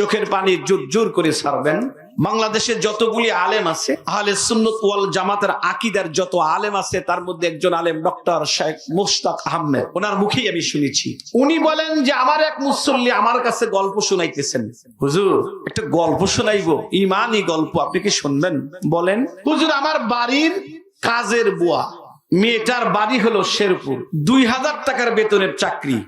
চোখের পানি জোর জোর করে ছাড়বেন। বাংলাদেশে যতগুলি আলেম আছে, আহলে সুন্নাত ওয়াল জামাতের আকীদার যত আলেম আছে, তার মধ্যে একজন আলেম ডক্টর শেখ মুশতাক আহমেদ, ওনার মুখেই আমি শুনেছি। উনি বলেন যে আমার এক মুসল্লি আমার কাছে গল্প শুনাইতেছেন, হুজুর একটা গল্প শোনাইবো, ইমানি গল্প, আপনি কি শুনবেন? বলেন। হুজুর, আমার বাড়ির কাজের বুয়া, মেয়েটার বাড়ি হলো শেরপুর, 2000 টাকার বেতনের চাকরি।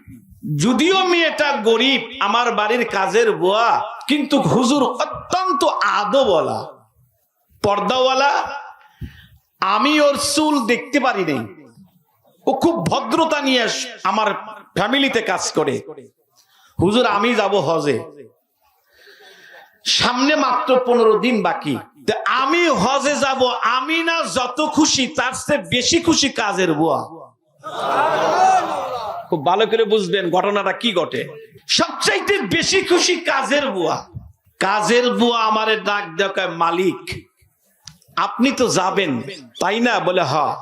যদিও মেয়েটা গরিব, আমার বাড়ির কাজের বুয়া, কিন্তু হুজুর অত্যন্ত আদবওয়ালা, পর্দাওয়ালা। আমি ওর চুল দেখতে পারি নাই, ও খুব ভদ্রতা নিয়ে আমার ফ্যামিলিতে কাজ করে। হুজুর, আমি যাব হজে, সামনে মাত্র 15 দিন বাকি, আমি হজে যাব, আমি না যত খুশি তার চেয়ে বেশি খুশি কাজের বুয়া। খুব ভালো করে বুঝবেন ঘটনাটা কি ঘটে। সবচাইতে বেশি খুশি কাজের বুয়া। কাজের বুয়া আমারে ডাক দেয়, মালিক আপনি তো যাবেন তাই না? বলে হ্যাঁ।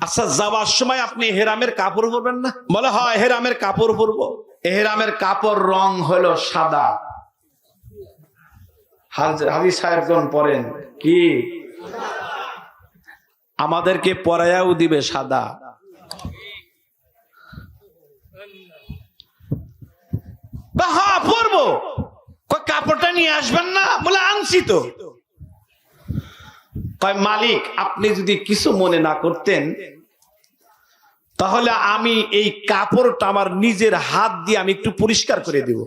আচ্ছা, যাওয়ার সময় আপনি হেরামের কাপড় পরবেন না? বলে হ্যাঁ, হেরামের কাপড় পরবো। হেরামের কাপড় রং হলো সাদা। হাজী সাহেবগণ পড়েন কি? আমাদেরকে পরায়াও দিবে সাদা। হ্যাঁ পরবো। কাপড়টা নিয়ে আসবেন না? বলে আনছি তো। মালিক আপনি যদি কিছু মনে না করতেন, তাহলে আমি এই কাপড়টা আমার নিজের হাত দিয়ে আমি একটু পরিষ্কার করে দেব।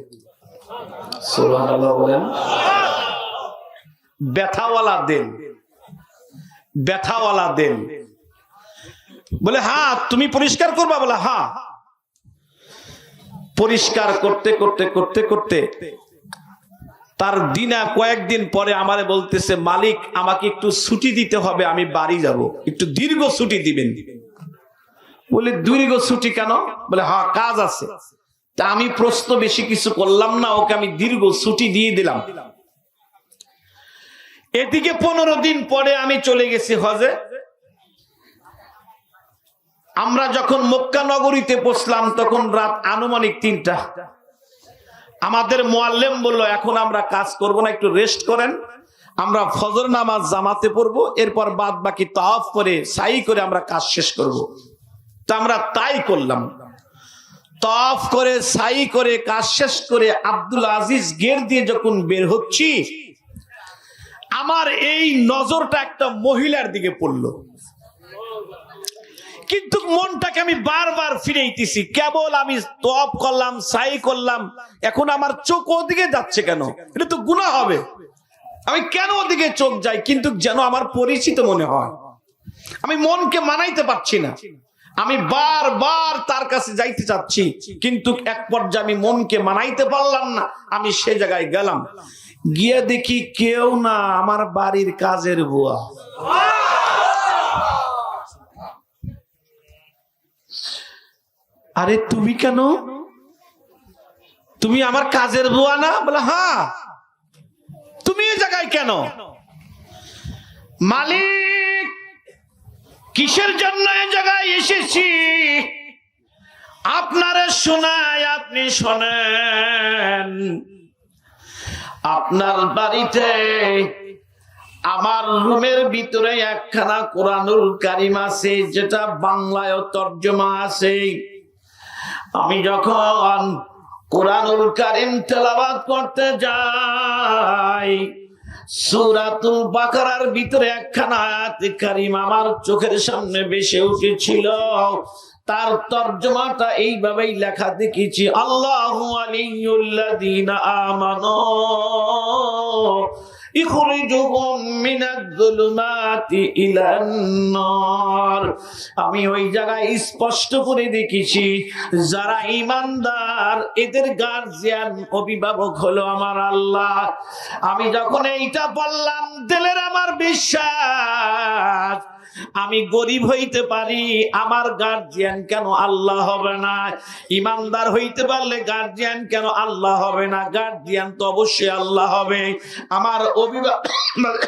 সুবহানাল্লাহ বলেন। ব্যথাওয়ালা দেন, ব্যথাওয়ালা দেন। বলে হ্যাঁ তুমি পরিষ্কার করবা? বলে হ্যাঁ। পরিষ্কার করতে করতে করতে করতে তার দিনা কয়েকদিন পরে আমারে বলতেছে, মালিক আমাকে একটু ছুটি দিতে হবে, আমি বাড়ি যাব, একটু দীর্ঘ ছুটি দিবেন। বলে দীর্ঘ ছুটি কেন? বলে হ্যাঁ কাজ আছে। তা আমি প্রশ্ন বেশি কিছু করলাম না, ওকে আমি দীর্ঘ ছুটি দিয়ে দিলাম। এদিকে 15 দিন পরে আমি চলে গেছি হজে। আমরা যখন মক্কা নগরীতে পৌঁছলাম তখন রাত আনুমানিক 3টা। আমাদের মুআল্লিম বলল, এখন আমরা কাজ করব না, একটু রেস্ট করেন, আমরা ফজর নামাজ জামাতে পড়বো, এরপর বাদ বাকি তাওয়াফ করে সাই করে আমরা কাজ শেষ করব। তা আমরা তাই করলাম। তাওয়াফ করে সাই করে কাজ শেষ করে আব্দুল আজিজ গেট দিয়ে যখন বের হচ্ছি, আমার এই নজরটা একটা মহিলার দিকে পড়লো। কিন্তু মনটাকে আমি বারবার ফিরাইতেছি, কেবল আমি তওয়াফ করলাম, সাই করলাম, এখন আমার চোখ ওদিকে যাচ্ছে কেন? এটা তো গুনাহ হবে। আমি কেন ওদিকে চোখ যাই? কিন্তু যেন আমার পরিচিত মনে হয়। আমি মনকে মানাইতে পারছি না। আমি বারবার তার কাছে যাইতে চাচ্ছি, কিন্তু এক পর্যায়ে আমি মনকে মানাইতে পারলাম না। আমি সে জায়গায় গেলাম, গিয়ে দেখি কেউ না, আমার বাড়ির কাজের বুয়া। আরে তুমি কেন? তুমি আমার কাজের বুয়া না? বলে হ্যাঁ। তুমি এই জায়গায় কেন? মালিক কিসের জন্য এই জায়গায় এসেছি আপনারে শোনায়, আপনি শোনেন। আপনার বাড়িতে আমার রুমের ভিতরে একখানা কোরআনুল কারীম আছে, যেটা বাংলায় তরজমা আছে। আমি যখন কোরআনুল কারীম তেলাওয়াত করতে যাই, সূরাতুল বাকারার ভিতরে একখানা আয়াত কারীম আমার চোখের সামনে ভেসে উঠেছিল। তার তরজমাটা এইভাবেই লেখা দেখেছি, আল্লাহু আলিয়্যুল্লাযীনা আমানু ইখরিজুহুম মিনাজ-যুলুমাতি ইলান-নার। আমি ওই জায়গায় স্পষ্ট করে দেখেছি, যারা ঈমানদার এদের গার্জিয়ান অভিভাবক হলো আমার আল্লাহ। আমি যখন এইটা বললাম, দিলের আমার বিশ্বাস, আমি গরিব হইতে পারি, আমার গার্জিয়ান কেন আল্লাহ হবে না? ইমানদার হইতে পারলে গার্জিয়ান কেন আল্লাহ হবে না? গার্জিয়ান তো অবশ্যই আল্লাহ হবে, আমার অভিভাবক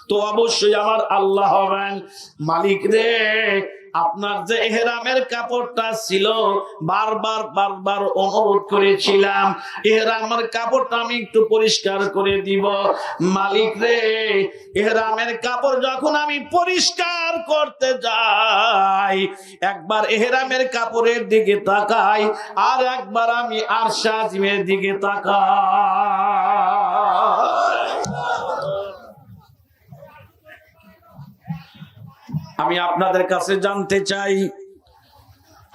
তো অবশ্যই আমার আল্লাহ হবেন। মালিক রে, আপনার যে ইহরামের কাপড়টা ছিল বারবার অনুরোধ করেছিলাম ইহরামের কাপড়টা আমি একটু পরিষ্কার করে দিব। মালিক রে, ইহরামের কাপড় যখন আমি পরিষ্কার করতে যাই, একবার ইহরামের কাপড়ের দিকে তাকাই, আর একবার আমি আরশ আজিমের দিকে তাকাই। আমি আপনাদের কাছে জানতে চাই,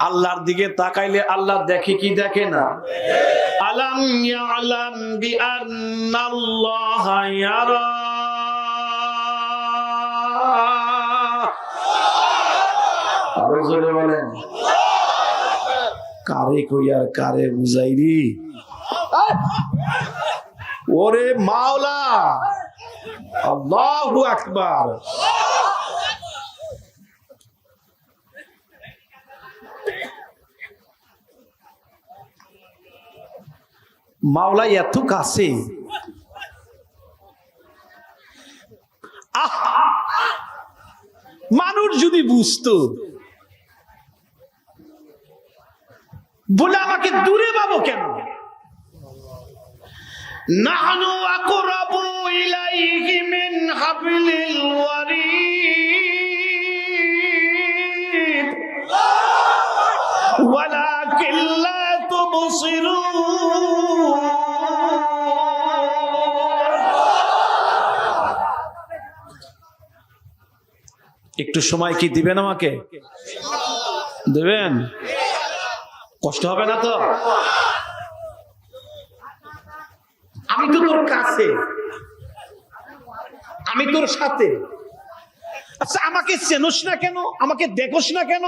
আল্লাহর দিকে তাকাইলে আল্লাহ দেখে কি দেখে না? আলাম ইয়ালাম বিআন্নাল্লাহা ইয়ারা। আরো জোরে বলেন। কারে কই আর কারে বুঝাইরি? ওরে মাওলা, আল্লাহু আকবার। মাওলা এত কাছে। মানুষ যদি বুঝতো, বলে আমাকে দূরে পাবো কেন? নাহনু আকরাবু ইলাইহি মিন হাবলিল ওয়ারিদ ওয়ালাকিন লা তুবসিরুন। একটু সময় কি দিবেন আমাকে? দেবেন? কষ্ট হবে না তো? আমি তো তোর কাছে, আমি তোর সাথে। আচ্ছা, আমাকে চেনোস না কেন? আমাকে দেখোস না কেন?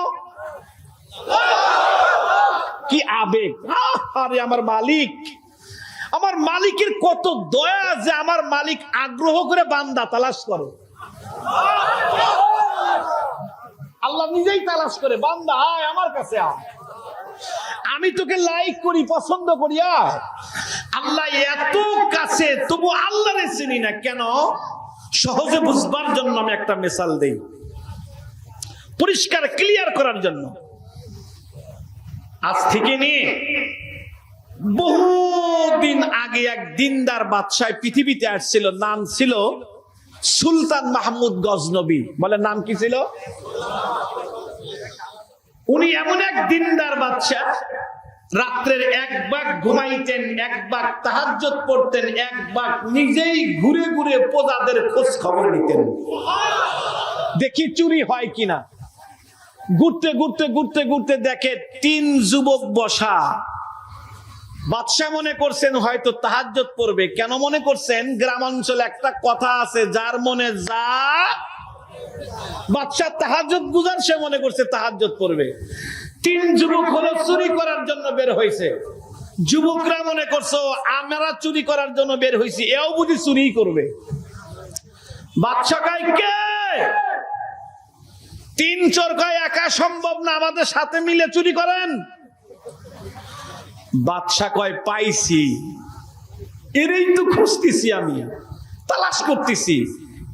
কি আবেগ! আরে আমার মালিক, আমার মালিকের কত দয়া যে আমার মালিক আগ্রহ করে বান্দা তালাশ করে। আল্লাহ নিজেই তালাশ করে, বান্দা আয় আমার কাছে আয়, আমি তোকে লাইক করি, পছন্দ করি। আল্লাহ এত কাছে, তবু আল্লাহরে চিনি না কেন? সহজে বুঝবার জন্য আমি একটা মিসাল দেই, পরিষ্কার ক্লিয়ার করার জন্য। আজ থেকে নিয়ে বহুদিন আগে এক দিনদার বাদশাহ পৃথিবীতে আসছিল, নাম ছিল সুলতান মাহমুদ গজনবী। বলে নাম কি ছিল? উনি এমন এক দিনদার বাদশাহ, রাত্রের এক ভাগ ঘুমাইতেন, এক ভাগ তাহাজ্জুদ পড়তেন, এক ভাগ নিজেই ঘুরে ঘুরে প্রজাদের খোঁজ খবর নিতেন, দেখি চুরি হয় কিনা। ঘুরতে ঘুরতে ঘুরতে ঘুরতে দেখে 3 যুবক বসা। বাদশাহ মনে করছেন হয়তো তাহাজ্জুদ পড়বে। কেন মনে করছেন? গ্রামাঞ্চলে একটা কথা আছে, যার মনে যা। বাদশাহ তাহাজ্জুদ গুজার, সে মনে করছে তাহাজ্জুদ পড়বে। 3 যুবক হলো চুরি করার জন্য বের হয়েছে। যুবকরা মনে করছে আমরা চুরি করার জন্য বের হয়েছি, এও বুঝি চুরি করবে। বাদশাহ কয় কে? 3 চোর কয় একা সম্ভব না, আমাদের সাথে মিলে চুরি করেন। বাদশাহ কয় পাইছি, এরই তো খুঁজতেছি, আমি তালাশ করতেছি।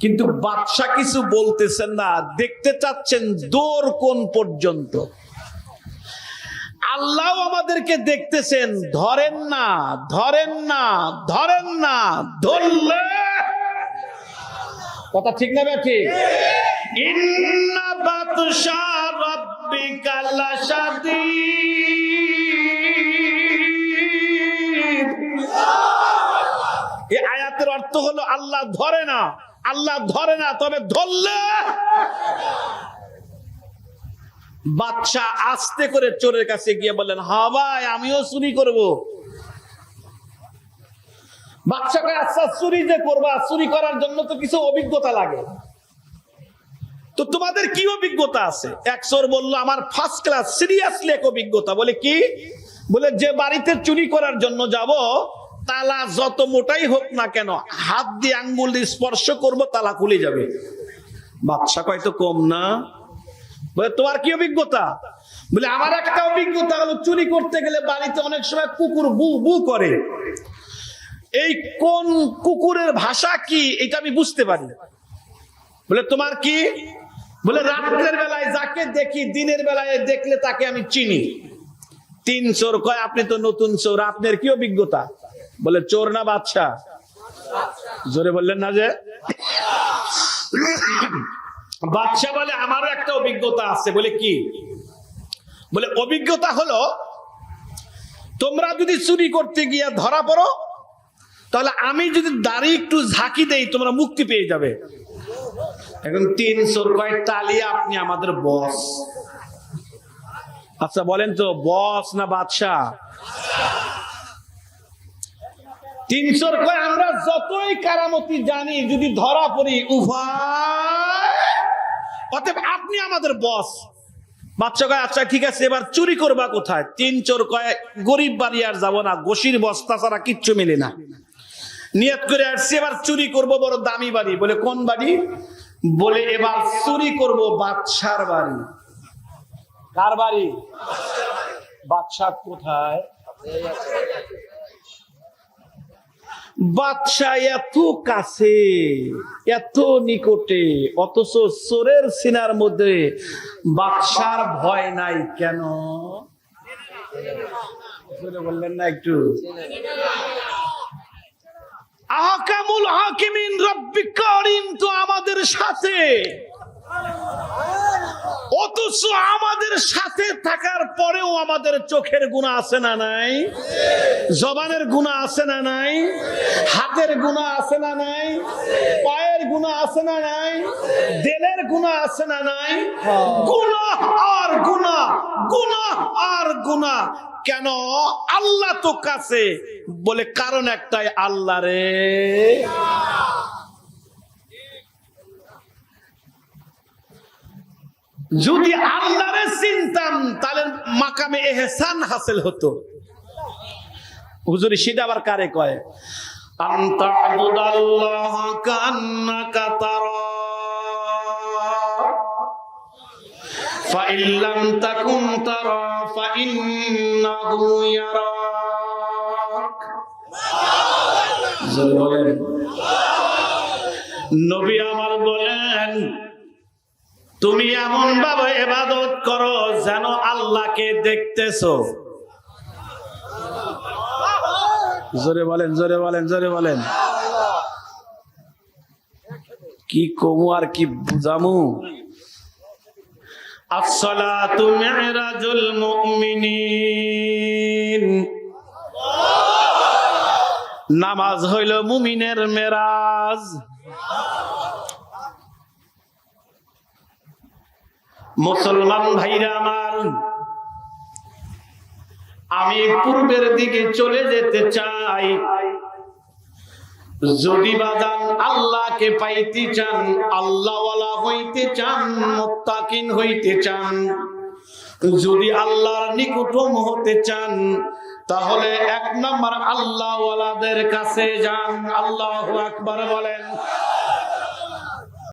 কিন্তু বাদশাহ কিছু বলতেছেন না, দেখতে চাচ্ছেন দৌর কোন পর্যন্ত। আল্লাহ আমাদেরকে দেখতেছেন, ধরেন না, ধরেন না, ধরেন না, ধরলে কথা ঠিক না ঠিক? ইন্না বাতশা রাব্বিকা লাশাদীদ। এই আয়াতের অর্থ হলো আল্লাহ ধরে না, আল্লাহ ধরে না, তবে ধরলে। বাদশাহ আস্তে করে চোরের কাছে গিয়ে বললেন, হ্যাঁ ভাই, আমিও চুরি করব। বাদশাহ কয় আচ্ছা, চুরি যে করবা, চুরি করার জন্য তো কিছু অভিজ্ঞতা লাগে, তো তোমাদের কি অভিজ্ঞতা আছে? এক চোর বলল, আমার ফার্স্ট ক্লাস সিরিয়াসলি এক অভিজ্ঞতা। বলে কি? বলে যে বাড়িতে চুরি করার জন্য যাব, তালা যত মোটাই হোক না কেন, হাত দিয়ে আঙ্গুল দিয়ে স্পর্শ করব, তালা খুলে যাবে। বাদশাহ কয় তো কম না। বলে তোমার কি অভিজ্ঞতা? বলে আমার একটা অভিজ্ঞতা হলো, চুরি করতে গেলে বাড়িতে অনেক সময় কুকুর বু বু করে। এই কোন কুকুরের ভাষা কি এটা আমি বুঝতে পারি। বলে তোমার কি? বলে রাত্রের বেলায় যাকে দেখি দিনের বেলায় দেখলে তাকে আমি চিনি। 3 চোর কয় আপনি তো নতুন চোর, আপনার কি অভিজ্ঞতা? বলে চোর না বাদশা? জোরে বললেন না যে? বাদশা বলে আমারও একটা অভিজ্ঞতা আছে। বলে কি? বলে অভিজ্ঞতা হলো তোমরা যদি চুরি করতে গিয়ে ধরা পড়ো তাহলে আমি যদি দাড়ি একটু ঝাঁকি দেই তোমরা মুক্তি পেয়ে যাবে। এখন 3 চোর কয় তালি আপনি আমাদের বস। আচ্ছা বলেন তো বস না বাদশা? 3 চোর কয় আমরা যতই কারামতি জানি যদি ধরা পড়ি উভয়, অতএব আপনি আমাদের বস। বাদশা কয় আচ্ছা ঠিক আছে এবার চুরি করবা কোথায়? 3 চোর কয় গরিব বাড়ি আর যাবো না, গোশির বস্তা ছাড়া কিচ্ছু মিলে না, নিয়ত করে আসছি এবার চুরি করব বড় দামি বাড়ি। বলে কোন বাড়ি? বলে এবার চুরি করব বাদশার বাড়ি। কার বাড়ি? বাদশা কোথায়? বাদশা এত কাছে, এত নিকটে, অথচ চোরের সিনার মধ্যে বাদশার ভয় নাই কেন? বললেন না একটু? আহকামুল হাকিমিন রব্বিক কারীম তো আমাদের সাথে, অথচ আমাদের সাথে থাকার পরেও আমাদের চোখের গুনাহ আছে না নাই? জবানের গুনাহ আছে না নাই? হাতের গুনাহ আছে না নাই? পায়ের গুনাহ আছে না নাই? দিলের গুনাহ আছে না নাই? গুনাহ আর গুনাহ, গুনাহ আর গুনাহ। কেন? আল্লাহ তো কাছে। বলে কারণ একটাই, আল্লাহ রে যদি আল্লাহরে চিনতাম তাহলে মাকামে ইহসান হাসিল হতো। হুজুর সেটা আবার কারে কয়? আনতা আবুদাল্লাহ কান্নাকা তারা ফাইন লাম তাকুন তারা ফাইন্নাহু ইয়ারাক। নবী আমার বলেন তুমি এমন ভাবে ইবাদত করো যেন আল্লাহকে দেখতেছো। জোরে বলেন, জোরে বলেন, জোরে বলেন। কি কমু আর কি বুঝামু? আসসালাতু মিরাজুল মুমিনিন, নামাজ হইল মুমিনের মেরাজ। মুসলমান ভাইরা আমার, আমি পূর্বের দিকে চলে যেতে চাই। যদি বাদান আল্লাহকে পাইতে চান, আল্লাহওয়ালা হইতে চান, মুত্তাকিন হইতে চান, যদি আল্লাহর নিকটম হতে চান, তাহলে 1 নম্বর আল্লাহওয়ালাদের কাছে যান। আল্লাহু আকবার বলেন।